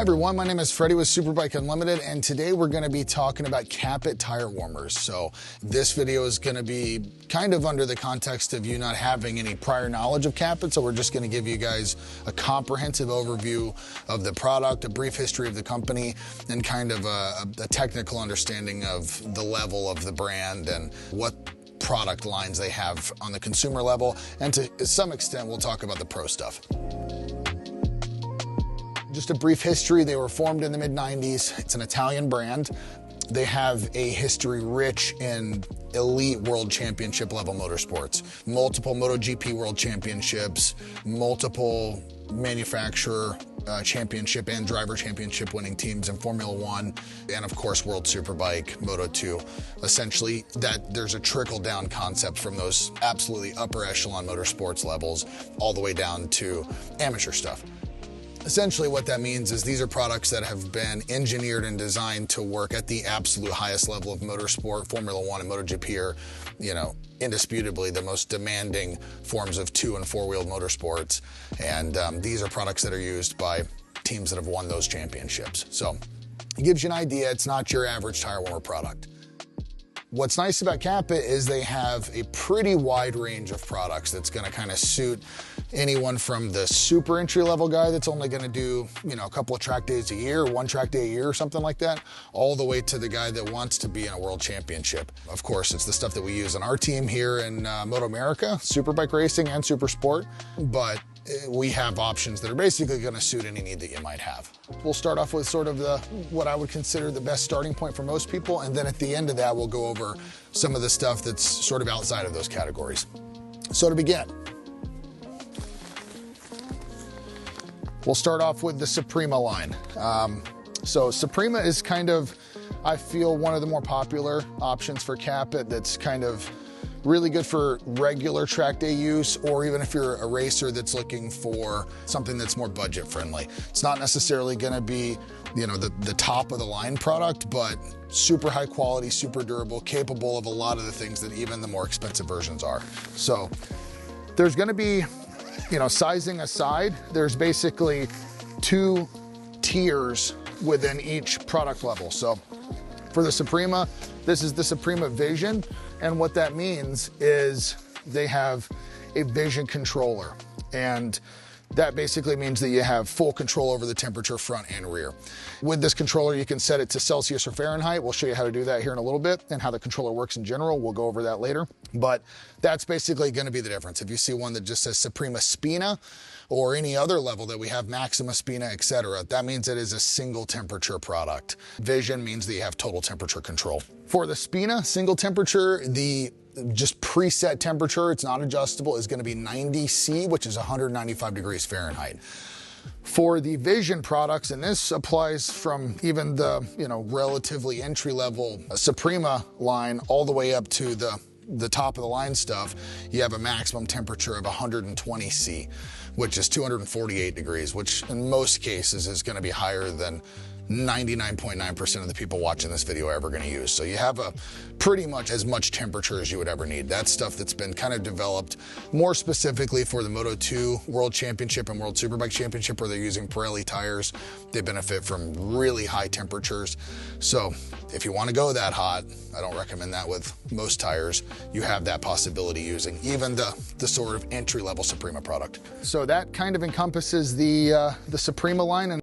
everyone, my name is Freddie with Superbike Unlimited, and today we're going to be talking about Cap-It tire warmers. So this video is going to be kind of under the context of you not having any prior knowledge of Cap-It, so we're just going to give you guys a comprehensive overview of the product, a brief history of the company, and kind of a technical understanding of the level of the brand and what product lines they have on the consumer level, and to some extent we'll talk about the pro stuff. Just a brief history, they were formed in the mid-90s. It's an Italian brand. They have a history rich in elite world championship level motorsports. Multiple MotoGP world championships, multiple manufacturer championship and driver championship winning teams in Formula One, and of course World Superbike, Moto2. Essentially, that there's a trickle down concept from those absolutely upper echelon motorsports levels all the way down to amateur stuff. Essentially what that means is these are products that have been engineered and designed to work at the absolute highest level of motorsport. Formula One and MotoGP are, indisputably the most demanding forms of 2- and 4-wheeled motorsports. And these are products that are used by teams that have won those championships. So it gives you an idea, it's not your average tire warmer product. What's nice about Cap-It is they have a pretty wide range of products that's going to kind of suit anyone from the super entry-level guy that's only going to do, a couple of track days a year, one track day a year or something like that, all the way to the guy that wants to be in a world championship. Of course, it's the stuff that we use on our team here in Moto America, Superbike Racing and Super Sport, but we have options that are basically going to suit any need that you might have. We'll start off with sort of what I would consider the best starting point for most people, and then at the end of that, we'll go over some of the stuff that's sort of outside of those categories. So to begin, we'll start off with the Suprema line. So Suprema is kind of, I feel, one of the more popular options for Cap-It that's kind of really good for regular track day use, or even if you're a racer that's looking for something that's more budget friendly. It's not necessarily gonna be, the top of the line product, but super high quality, super durable, capable of a lot of the things that even the more expensive versions are. So there's gonna be, sizing aside, there's basically 2 tiers within each product level. So for the Suprema, this is the Suprema Vision, and what that means is they have a vision controller, and that basically means that you have full control over the temperature front and rear. With this controller, you can set it to Celsius or Fahrenheit. We'll show you how to do that here in a little bit, and how the controller works in general. We'll go over that later, but that's basically going to be the difference. If you see one that just says Suprema Spina, or any other level that we have, Maxima Spina, etc., that means it is a single temperature product. Vision means that you have total temperature control. For the Spina single temperature, the just preset temperature, it's not adjustable, is going to be 90 C, which is 195 degrees Fahrenheit. For the Vision products, and this applies from even the relatively entry-level Suprema line all the way up to the top of the line stuff, you have a maximum temperature of 120 C, which is 248 degrees, which in most cases is going to be higher than 99.9% of the people watching this video are ever going to use. So you have pretty much as much temperature as you would ever need. That's stuff that's been kind of developed more specifically for the Moto2 World Championship and World Superbike Championship, where they're using Pirelli tires. They benefit from really high temperatures. So if you want to go that hot, I don't recommend that with most tires. You have that possibility using even the sort of entry-level Suprema product. So that kind of encompasses the Suprema line. And